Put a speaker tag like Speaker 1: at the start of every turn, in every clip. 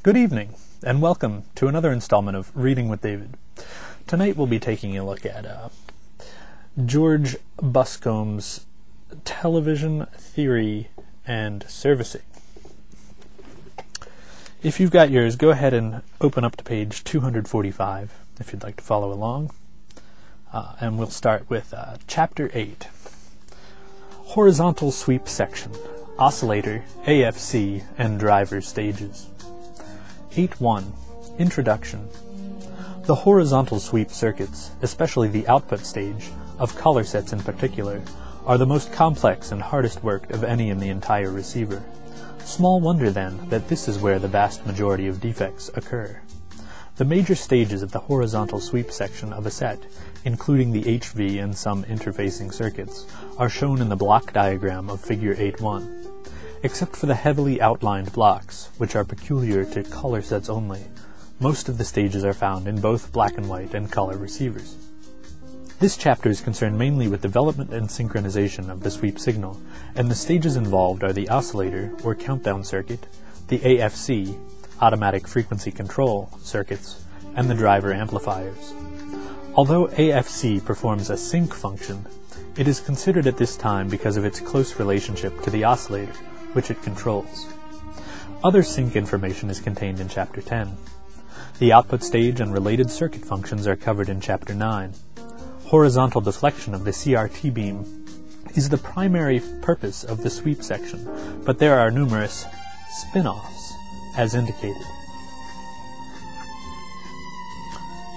Speaker 1: Good evening, and welcome to another installment of Reading with David. Tonight we'll be taking a look at George Buscombe's Television Theory and Servicing. If you've got yours, go ahead and open up to page 245 if you'd like to follow along. And we'll start with Chapter 8, Horizontal Sweep Section, Oscillator, AFC, and Driver Stages. 8.1 Introduction. The horizontal sweep circuits, especially the output stage, of color sets in particular, are the most complex and hardest worked of any in the entire receiver. Small wonder, then, that this is where the vast majority of defects occur. The major stages of the horizontal sweep section of a set, including the HV and some interfacing circuits, are shown in the block diagram of Figure 8.1. Except for the heavily outlined blocks, which are peculiar to color sets only, most of the stages are found in both black and white and color receivers. This chapter is concerned mainly with development and synchronization of the sweep signal, and the stages involved are the oscillator, or countdown circuit, the AFC, automatic frequency control, circuits, and the driver amplifiers. Although AFC performs a sync function, it is considered at this time because of its close relationship to the oscillator, which it controls. Other sync information is contained in Chapter 10. The output stage and related circuit functions are covered in Chapter 9. Horizontal deflection of the CRT beam is the primary purpose of the sweep section, but there are numerous spin-offs, as indicated.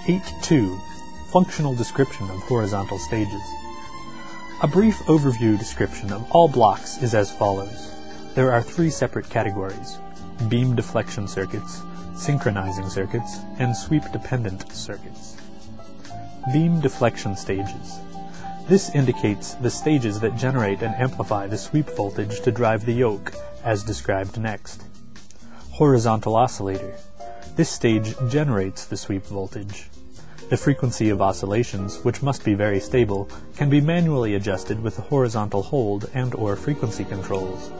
Speaker 1: 8.2 Functional description of horizontal stages. A brief overview description of all blocks is as follows. There are three separate categories: beam deflection circuits, synchronizing circuits, and sweep-dependent circuits. Beam deflection stages. This indicates the stages that generate and amplify the sweep voltage to drive the yoke, as described next. Horizontal oscillator. This stage generates the sweep voltage. The frequency of oscillations, which must be very stable, can be manually adjusted with the horizontal hold and/or frequency controls.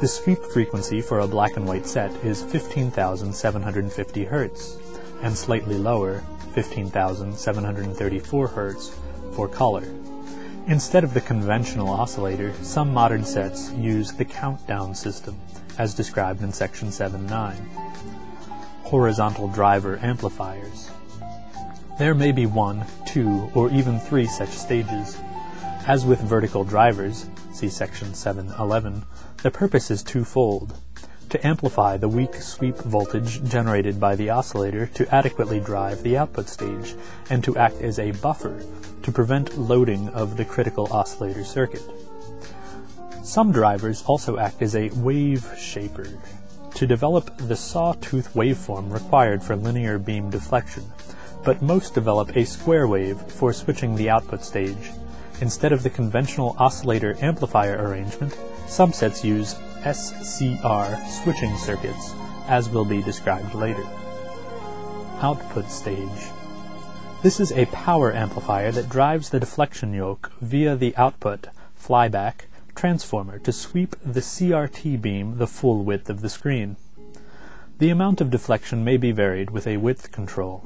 Speaker 1: The sweep frequency for a black and white set is 15,750 Hz, and slightly lower, 15,734 Hz, for color. Instead of the conventional oscillator, some modern sets use the countdown system, as described in Section 7.9. Horizontal driver amplifiers. There may be 1, 2, or even 3 such stages. As with vertical drivers, see Section 7.11, the purpose is twofold: to amplify the weak sweep voltage generated by the oscillator to adequately drive the output stage, and to act as a buffer to prevent loading of the critical oscillator circuit. Some drivers also act as a wave shaper to develop the sawtooth waveform required for linear beam deflection, but most develop a square wave for switching the output stage. Instead of the conventional oscillator amplifier arrangement, some sets use SCR switching circuits, as will be described later. Output stage. This is a power amplifier that drives the deflection yoke via the output flyback transformer to sweep the CRT beam the full width of the screen. The amount of deflection may be varied with a width control.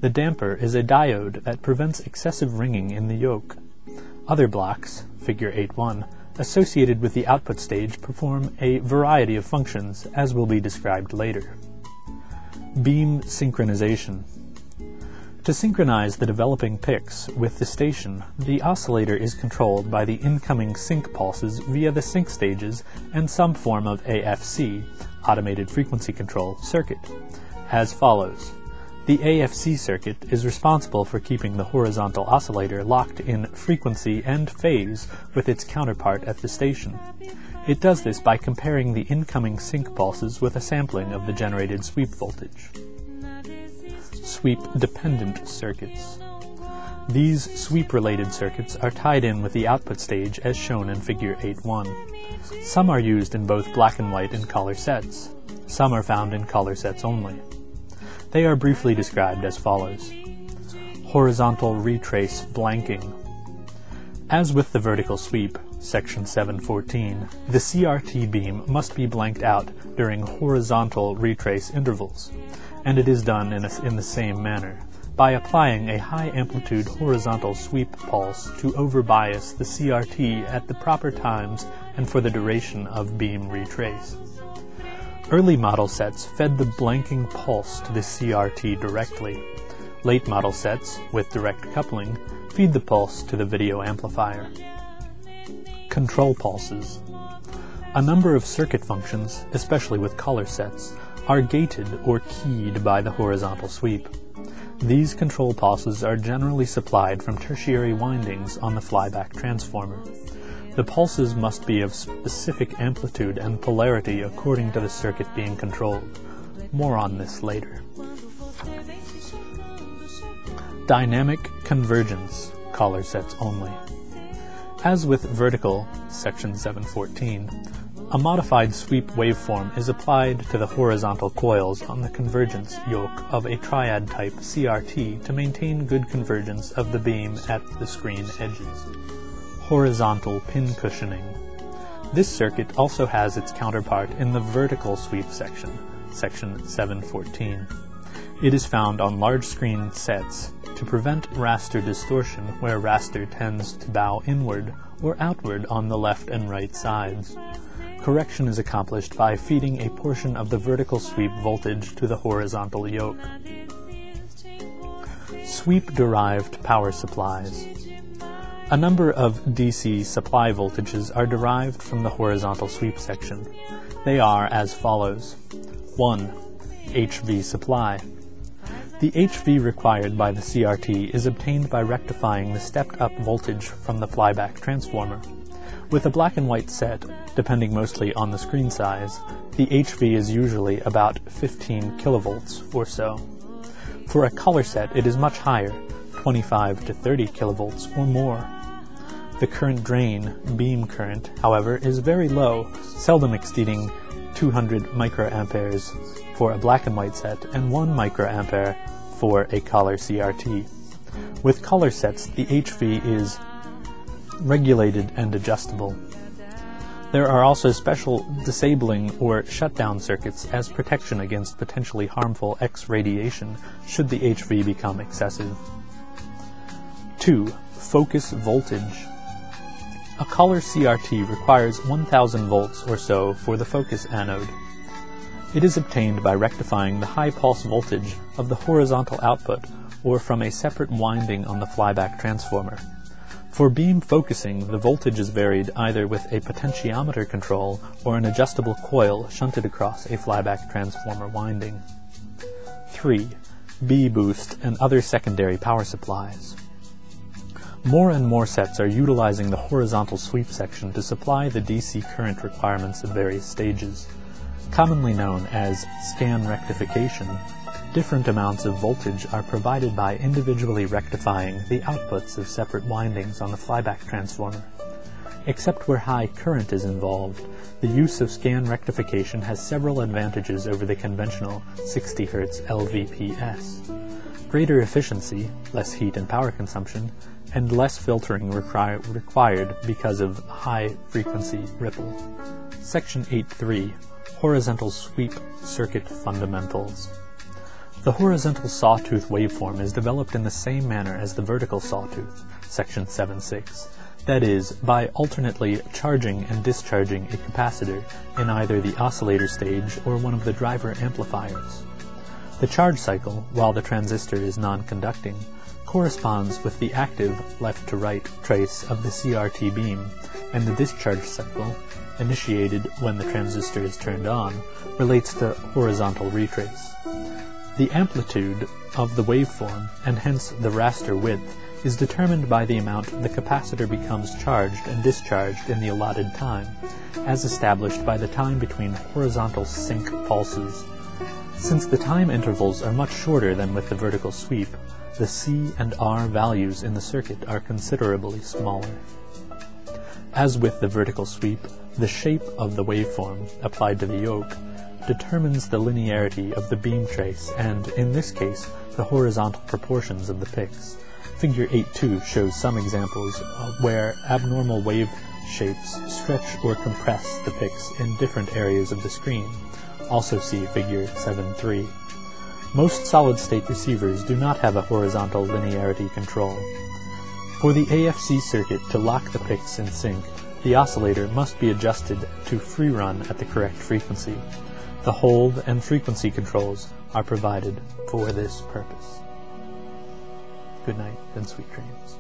Speaker 1: The damper is a diode that prevents excessive ringing in the yoke. Other blocks, Figure 8.1, associated with the output stage perform a variety of functions, as will be described later. Beam synchronization. To synchronize the developing picks with the station, the oscillator is controlled by the incoming sync pulses via the sync stages and some form of AFC, automated frequency control, circuit, as follows. The AFC circuit is responsible for keeping the horizontal oscillator locked in frequency and phase with its counterpart at the station. It does this by comparing the incoming sync pulses with a sampling of the generated sweep voltage. Sweep-dependent circuits. These sweep-related circuits are tied in with the output stage as shown in Figure 8.1. Some are used in both black and white and color sets. Some are found in color sets only. They are briefly described as follows. Horizontal retrace blanking. As with the vertical sweep, section 714, the CRT beam must be blanked out during horizontal retrace intervals, and it is done in the same manner, by applying a high-amplitude horizontal sweep pulse to overbias the CRT at the proper times and for the duration of beam retrace. Early model sets fed the blanking pulse to the CRT directly. Late model sets, with direct coupling, feed the pulse to the video amplifier. Control pulses. A number of circuit functions, especially with color sets, are gated or keyed by the horizontal sweep. These control pulses are generally supplied from tertiary windings on the flyback transformer. The pulses must be of specific amplitude and polarity according to the circuit being controlled. More on this later. Dynamic convergence, color sets only. As with vertical, section 714, a modified sweep waveform is applied to the horizontal coils on the convergence yoke of a triad-type CRT to maintain good convergence of the beam at the screen edges. Horizontal pin cushioning. This circuit also has its counterpart in the vertical sweep section, section 714. It is found on large screen sets to prevent raster distortion where raster tends to bow inward or outward on the left and right sides. Correction is accomplished by feeding a portion of the vertical sweep voltage to the horizontal yoke. Sweep-derived power supplies. A number of DC supply voltages are derived from the horizontal sweep section. They are as follows. 1. HV supply. The HV required by the CRT is obtained by rectifying the stepped-up voltage from the flyback transformer. With a black and white set, depending mostly on the screen size, the HV is usually about 15 kilovolts or so. For a color set, it is much higher, 25 to 30 kilovolts or more. The current drain, beam current, however, is very low, seldom exceeding 200 microamperes for a black and white set and 1 microampere for a color CRT. With color sets, the HV is regulated and adjustable. There are also special disabling or shutdown circuits as protection against potentially harmful X radiation should the HV become excessive. 2. Focus voltage. A color CRT requires 1000 volts or so for the focus anode. It is obtained by rectifying the high pulse voltage of the horizontal output or from a separate winding on the flyback transformer. For beam focusing, the voltage is varied either with a potentiometer control or an adjustable coil shunted across a flyback transformer winding. 3. B-boost and other secondary power supplies. More and more sets are utilizing the horizontal sweep section to supply the DC current requirements of various stages. Commonly known as scan rectification, different amounts of voltage are provided by individually rectifying the outputs of separate windings on the flyback transformer. Except where high current is involved, the use of scan rectification has several advantages over the conventional 60 Hz LVPS. Greater efficiency, less heat and power consumption, and less filtering required because of high-frequency ripple. Section 8.3. Horizontal Sweep Circuit Fundamentals. The horizontal sawtooth waveform is developed in the same manner as the vertical sawtooth, section 7.6, that is, by alternately charging and discharging a capacitor in either the oscillator stage or one of the driver amplifiers. The charge cycle, while the transistor is non-conducting, corresponds with the active left-to-right trace of the CRT beam, and the discharge cycle, initiated when the transistor is turned on, relates to horizontal retrace. The amplitude of the waveform, and hence the raster width, is determined by the amount the capacitor becomes charged and discharged in the allotted time, as established by the time between horizontal sync pulses. Since the time intervals are much shorter than with the vertical sweep, the C and R values in the circuit are considerably smaller. As with the vertical sweep, the shape of the waveform, applied to the yoke, determines the linearity of the beam trace and, in this case, the horizontal proportions of the picks. Figure 8.2 shows some examples where abnormal wave shapes stretch or compress the picks in different areas of the screen. Also see figure 7.3. Most solid-state receivers do not have a horizontal linearity control. For the AFC circuit to lock the picks in sync, the oscillator must be adjusted to free run at the correct frequency. The hold and frequency controls are provided for this purpose. Good night and sweet dreams.